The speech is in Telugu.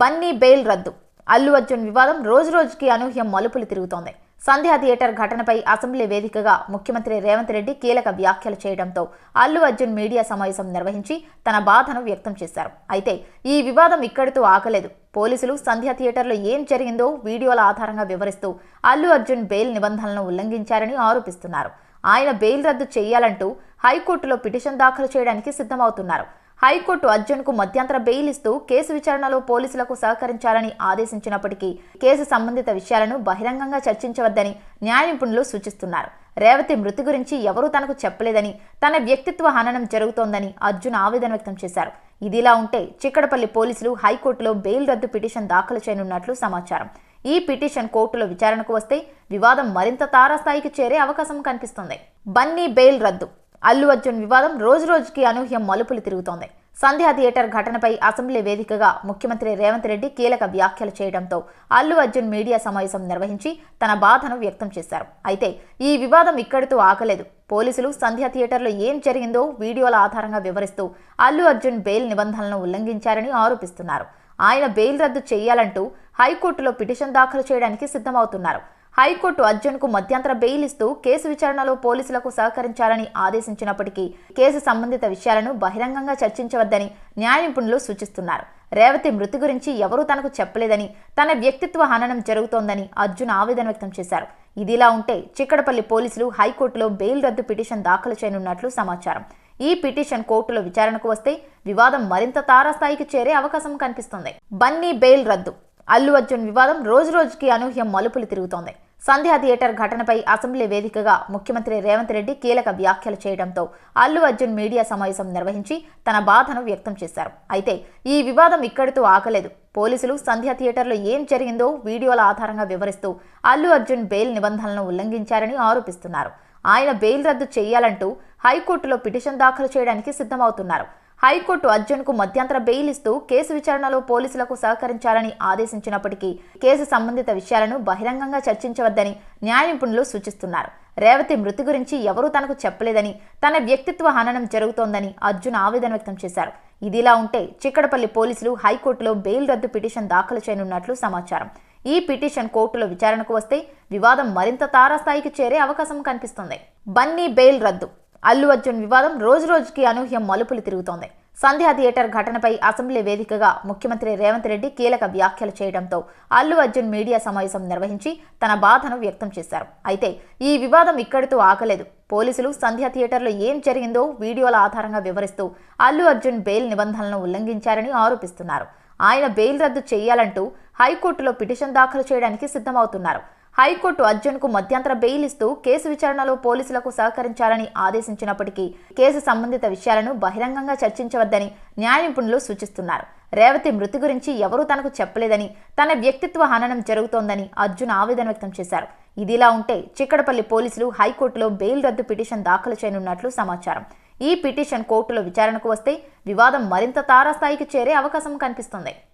బన్నీ బెయిల్ రద్దు. అల్లు అర్జున్ వివాదం రోజురోజుకి అనూహ్యం మలుపులు తిరుగుతోంది. సంధ్యా థియేటర్ ఘటనపై అసెంబ్లీ వేదికగా ముఖ్యమంత్రి రేవంత్ రెడ్డి కీలక వ్యాఖ్యలు చేయడంతో అల్లు అర్జున్ మీడియా సమావేశం నిర్వహించి తన బాధను వ్యక్తం చేశారు. అయితే ఈ వివాదం ఇక్కడితో ఆగలేదు. పోలీసులు సంధ్యా థియేటర్లో ఏం జరిగిందో వీడియోల ఆధారంగా వివరిస్తూ అల్లు అర్జున్ బెయిల్ నిబంధనలను ఉల్లంఘించారని ఆరోపిస్తున్నారు. ఆయన బెయిల్ రద్దు చేయాలంటూ హైకోర్టులో పిటిషన్ దాఖలు చేయడానికి సిద్ధమవుతున్నారు. హైకోర్టు అర్జున్కు మధ్యంతర బెయిల్ ఇస్తూ కేసు విచారణలో పోలీసులకు సహకరించాలని ఆదేశించినప్పటికీ కేసు సంబంధిత విషయాలను బహిరంగంగా చర్చించవద్దని న్యాయ నిపుణులు సూచిస్తున్నారు. రేవతి మృతి గురించి ఎవరూ తనకు చెప్పలేదని, తన వ్యక్తిత్వ హననం జరుగుతోందని అర్జున్ ఆవేదన వ్యక్తం చేశారు. ఇదిలా ఉంటే చిక్కడపల్లి పోలీసులు హైకోర్టులో బెయిల్ రద్దు పిటిషన్ దాఖలు చేయనున్నట్లు సమాచారం. ఈ పిటిషన్ కోర్టులో విచారణకు వస్తే వివాదం మరింత తారాస్థాయికి చేరే అవకాశం కనిపిస్తోంది. బన్నీ బెయిల్ రద్దు. అల్లు అర్జున్ వివాదం రోజురోజుకి అనూహ్యం మలుపులు తిరుగుతోంది. సంధ్యా థియేటర్ ఘటనపై అసెంబ్లీ వేదికగా ముఖ్యమంత్రి రేవంత్ రెడ్డి కీలక వ్యాఖ్యలు చేయడంతో అల్లు అర్జున్ మీడియా సమావేశం నిర్వహించి తన బాధను వ్యక్తం చేశారు. అయితే ఈ వివాదం ఇక్కడితో ఆగలేదు. పోలీసులు సంధ్యా థియేటర్లో ఏం జరిగిందో వీడియోల ఆధారంగా వివరిస్తూ అల్లు అర్జున్ బెయిల్ నిబంధనలను ఉల్లంఘించారని ఆరోపిస్తున్నారు. ఆయన బెయిల్ రద్దు చేయాలంటూ హైకోర్టులో పిటిషన్ దాఖలు చేయడానికి సిద్ధమవుతున్నారు. హైకోర్టు అర్జున్కు మధ్యంతర బెయిల్ ఇస్తూ కేసు విచారణలో పోలీసులకు సహకరించాలని ఆదేశించినప్పటికీ కేసు సంబంధిత విషయాలను బహిరంగంగా చర్చించవద్దని న్యాయ నిపుణులు సూచిస్తున్నారు. రేవతి మృతి గురించి ఎవరూ తనకు చెప్పలేదని, తన వ్యక్తిత్వ హననం జరుగుతోందని అర్జున్ ఆవేదన వ్యక్తం చేశారు. ఇదిలా ఉంటే చిక్కడపల్లి పోలీసులు హైకోర్టులో బెయిల్ రద్దు పిటిషన్ దాఖలు చేయనున్నట్లు సమాచారం. ఈ పిటిషన్ కోర్టులో విచారణకు వస్తే వివాదం మరింత తారాస్థాయికి చేరే అవకాశం కనిపిస్తుంది. బన్నీ బెయిల్ రద్దు. అల్లు అర్జున్ వివాదం రోజురోజుకి అనూహ్యం మలుపులు తిరుగుతోంది. సంధ్యా థియేటర్ ఘటనపై అసెంబ్లీ వేదికగా ముఖ్యమంత్రి రేవంత్ రెడ్డి కీలక వ్యాఖ్యలు చేయడంతో అల్లు అర్జున్ మీడియా సమావేశం నిర్వహించి తన బాధను వ్యక్తం చేశారు. అయితే ఈ వివాదం ఇక్కడితో ఆగలేదు. పోలీసులు సంధ్యా థియేటర్లో ఏం జరిగిందో వీడియోల ఆధారంగా వివరిస్తూ అల్లు అర్జున్ బెయిల్ నిబంధనలను ఉల్లంఘించారని ఆరోపిస్తున్నారు. ఆయన బెయిల్ రద్దు చేయాలంటూ హైకోర్టులో పిటిషన్ దాఖలు చేయడానికి సిద్ధమవుతున్నారు. హైకోర్టు అర్జున్కు మధ్యంతర బెయిల్ ఇస్తూ కేసు విచారణలో పోలీసులకు సహకరించాలని ఆదేశించినప్పటికీ కేసు సంబంధిత విషయాలను బహిరంగంగా చర్చించవద్దని న్యాయ నిపుణులు సూచిస్తున్నారు. రేవతి మృతి గురించి ఎవరూ తనకు చెప్పలేదని, తన వ్యక్తిత్వ హననం జరుగుతోందని అర్జున్ ఆవేదన వ్యక్తం చేశారు. ఇదిలా ఉంటే చిక్కడపల్లి పోలీసులు హైకోర్టులో బెయిల్ రద్దు పిటిషన్ దాఖలు చేయనున్నట్లు సమాచారం. ఈ పిటిషన్ కోర్టులో విచారణకు వస్తే వివాదం మరింత తారాస్థాయికి చేరే అవకాశం కనిపిస్తుంది. బన్నీ బెయిల్ రద్దు. అల్లు అర్జున్ వివాదం రోజురోజుకి అనూహ్యం మలుపులు తిరుగుతోంది. సంధ్యా థియేటర్ ఘటనపై అసెంబ్లీ వేదికగా ముఖ్యమంత్రి రేవంత్ రెడ్డి కీలక వ్యాఖ్యలు చేయడంతో అల్లు అర్జున్ మీడియా సమావేశం నిర్వహించి తన బాధను వ్యక్తం చేశారు. అయితే ఈ వివాదం ఇక్కడితో ఆగలేదు. పోలీసులు సంధ్యా థియేటర్లో ఏం జరిగిందో వీడియోల ఆధారంగా వివరిస్తూ అల్లు అర్జున్ బెయిల్ నిబంధనలను ఉల్లంఘించారని ఆరోపిస్తున్నారు. ఆయన బెయిల్ రద్దు చేయాలంటూ హైకోర్టులో పిటిషన్ దాఖలు చేయడానికి సిద్ధమవుతున్నారు. హైకోర్టు అర్జున్కు మధ్యంతర బెయిల్ ఇస్తూ కేసు విచారణలో పోలీసులకు సహకరించాలని ఆదేశించినప్పటికీ కేసు సంబంధిత విషయాలను బహిరంగంగా చర్చించవద్దని న్యాయ నిపుణులు సూచిస్తున్నారు. రేవతి మృతి గురించి ఎవరూ తనకు చెప్పలేదని, తన వ్యక్తిత్వ హననం జరుగుతోందని అర్జున్ ఆవేదన వ్యక్తం చేశారు. ఇదిలా ఉంటే చిక్కడపల్లి పోలీసులు హైకోర్టులో బెయిల్ రద్దు పిటిషన్ దాఖలు చేయనున్నట్లు సమాచారం. ఈ పిటిషన్ కోర్టులో విచారణకు వస్తే వివాదం మరింత తారాస్థాయికి చేరే అవకాశం కనిపిస్తుంది.